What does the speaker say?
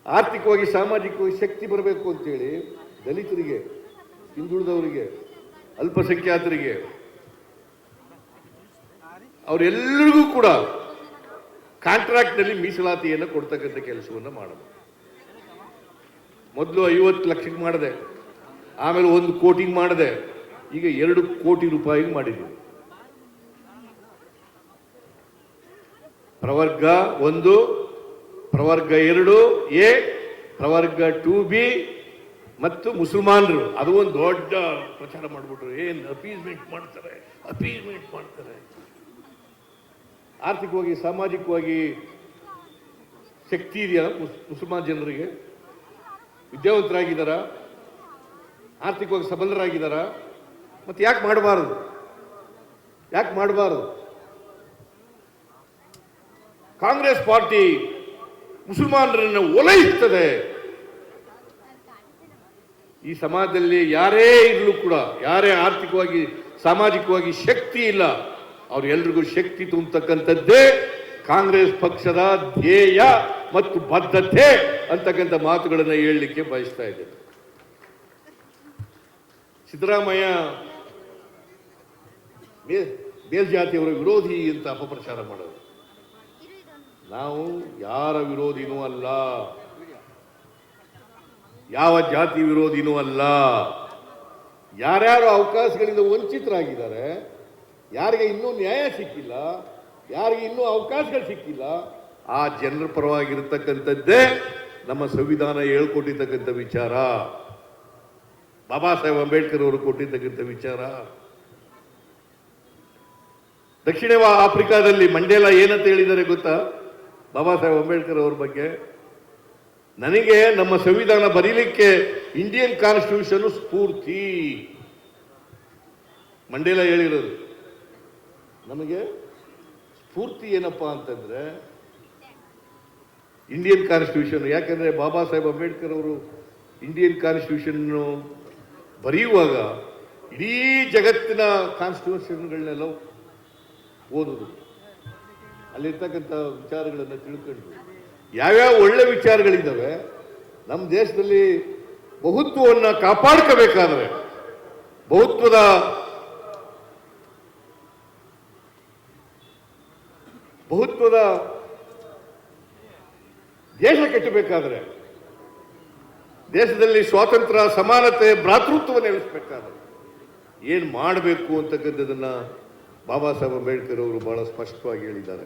ಆರ್ಥಿಕವಾಗಿ ಸಾಮಾಜಿಕವಾಗಿ ಶಕ್ತಿ ಬರಬೇಕು ಅಂತೇಳಿ ದಲಿತರಿಗೆ, ಹಿಂದುಳಿದವರಿಗೆ, ಅಲ್ಪಸಂಖ್ಯಾತರಿಗೆ ಅವರೆಲ್ಲರಿಗೂ ಕೂಡ ಕಾಂಟ್ರಾಕ್ಟ್ನಲ್ಲಿ ಮೀಸಲಾತಿಯನ್ನು ಕೊಡ್ತಕ್ಕಂಥ ಕೆಲಸವನ್ನು ಮಾಡಬೇಕು. ಮೊದಲು 50 ಲಕ್ಷಕ್ಕೆ ಮಾಡಿದೆ, ಆಮೇಲೆ 1 ಕೋಟಿಗೆ ಮಾಡಿದೆ, ಈಗ 2 ಕೋಟಿ ರೂಪಾಯಿಗೆ ಮಾಡಿದ್ದೀವಿ. ಪ್ರವರ್ಗ 1, ಪ್ರವರ್ಗ 2A, ಪ್ರವರ್ಗ 2B ಮತ್ತು ಮುಸಲ್ಮಾನರು ಅದು ಒಂದು ದೊಡ್ಡ ಪ್ರಚಾರ ಮಾಡಿಬಿಟ್ರು. ಏನು ಅಪೀಸ್ಮೆಂಟ್ ಮಾಡ್ತಾರೆ. ಆರ್ಥಿಕವಾಗಿ ಸಾಮಾಜಿಕವಾಗಿ ಶಕ್ತಿ ಇದೆಯಾ ಮುಸಲ್ಮಾನ್ ಜನರಿಗೆ? ವಿದ್ಯಾವಂತರಾಗಿದ್ದಾರಾ? ಆರ್ಥಿಕವಾಗಿ ಸಬಲರಾಗಿದ್ದಾರಾ? ಮತ್ತೆ ಯಾಕೆ ಮಾಡಬಾರದು? ಕಾಂಗ್ರೆಸ್ ಪಾರ್ಟಿ ಮುಸಲ್ಮಾನರನ್ನು ಓಲೈಸುತ್ತದೆ. ಈ ಸಮಾಜದಲ್ಲಿ ಯಾರೇ ಇರಲು ಕೂಡ, ಯಾರೇ ಆರ್ಥಿಕವಾಗಿ ಸಾಮಾಜಿಕವಾಗಿ ಶಕ್ತಿ ಇಲ್ಲ, ಅವ್ರೆಲ್ರಿಗೂ ಶಕ್ತಿ ತುಂಬತಕ್ಕಂಥದ್ದೇ ಕಾಂಗ್ರೆಸ್ ಪಕ್ಷದ ಧ್ಯೇಯ ಮತ್ತು ಬದ್ಧತೆ ಅಂತಕ್ಕಂಥ ಮಾತುಗಳನ್ನು ಹೇಳಲಿಕ್ಕೆ ಬಯಸ್ತಾ ಇದ್ದೇನೆ. ಸಿದ್ದರಾಮಯ್ಯ ಮೇಲ್ಜಾತಿಯವರ ವಿರೋಧಿ ಅಂತ ಅಪಪ್ರಚಾರ ಮಾಡೋದು. ನಾವು ಯಾರ ವಿರೋಧಿನೂ ಅಲ್ಲ, ಯಾವ ಜಾತಿ ವಿರೋಧಿನೂ ಅಲ್ಲ. ಯಾರ್ಯಾರು ಅವಕಾಶಗಳಿಂದ ವಂಚಿತರಾಗಿದ್ದಾರೆ, ಯಾರಿಗೆ ಇನ್ನೂ ನ್ಯಾಯ ಸಿಕ್ಕಿಲ್ಲ, ಯಾರಿಗೆ ಇನ್ನೂ ಅವಕಾಶಗಳು ಸಿಕ್ಕಿಲ್ಲ, ಆ ಜನರ ಪರವಾಗಿರತಕ್ಕಂಥದ್ದೇ ನಮ್ಮ ಸಂವಿಧಾನ ಹೇಳ್ಕೊಟ್ಟಿರ್ತಕ್ಕಂಥ ವಿಚಾರ, ಬಾಬಾ ಸಾಹೇಬ್ ಅಂಬೇಡ್ಕರ್ ಅವರು ಕೊಟ್ಟಿರ್ತಕ್ಕಂಥ ವಿಚಾರ. ದಕ್ಷಿಣ ಆಫ್ರಿಕಾದಲ್ಲಿ ಮಂಡೇಲಾ ಏನಂತ ಹೇಳಿದ್ದಾರೆ ಗೊತ್ತಾ? ಬಾಬಾ ಸಾಹೇಬ್ ಅಂಬೇಡ್ಕರ್ ಅವ್ರ ಬಗ್ಗೆ, ನನಗೆ ನಮ್ಮ ಸಂವಿಧಾನ ಬರೀಲಿಕ್ಕೆ ಇಂಡಿಯನ್ ಕಾನ್ಸ್ಟಿಟ್ಯೂಷನ್ ಸ್ಫೂರ್ತಿ. ಮಂಡೇಲಾ ಹೇಳಿರೋದು. ನಮಗೆ ಸ್ಫೂರ್ತಿ ಏನಪ್ಪಾ ಅಂತಂದ್ರೆ ಇಂಡಿಯನ್ ಕಾನ್ಸ್ಟಿಟ್ಯೂಷನ್. ಯಾಕಂದ್ರೆ ಬಾಬಾ ಸಾಹೇಬ್ ಅಂಬೇಡ್ಕರ್ ಅವರು ಇಂಡಿಯನ್ ಕಾನ್ಸ್ಟಿಟ್ಯೂಷನ್ ಬರೆಯುವಾಗ ಇಡೀ ಜಗತ್ತಿನ ಕಾನ್ಸ್ಟಿಟ್ಯೂಷನ್ಗಳನ್ನೆಲ್ಲ ಓದೋದು, ಅಲ್ಲಿರ್ತಕ್ಕಂಥ ವಿಚಾರಗಳನ್ನು ತಿಳ್ಕೊಂಡ್ರು. ಯಾವ್ಯಾವ ಒಳ್ಳೆ ವಿಚಾರಗಳಿದ್ದಾವೆ ನಮ್ಮ ದೇಶದಲ್ಲಿ, ಬಹುತ್ವವನ್ನು ಕಾಪಾಡ್ಕೋಬೇಕಾದ್ರೆ, ಬಹುತ್ವದ ದೇಶ ಕಟ್ಟಬೇಕಾದ್ರೆ, ದೇಶದಲ್ಲಿ ಸ್ವಾತಂತ್ರ್ಯ, ಸಮಾನತೆ, ಭ್ರಾತೃತ್ವವನ್ನು ನೆಲೆಸಬೇಕಾದ್ರೆ ಏನು ಮಾಡಬೇಕು ಅಂತಕ್ಕಂಥದ್ದನ್ನ ಬಾಬಾ ಸಾಹೇಬ್ ಅಂಬೇಡ್ಕರ್ ಅವರು ಬಹಳ ಸ್ಪಷ್ಟವಾಗಿ ಹೇಳಿದ್ದಾರೆ.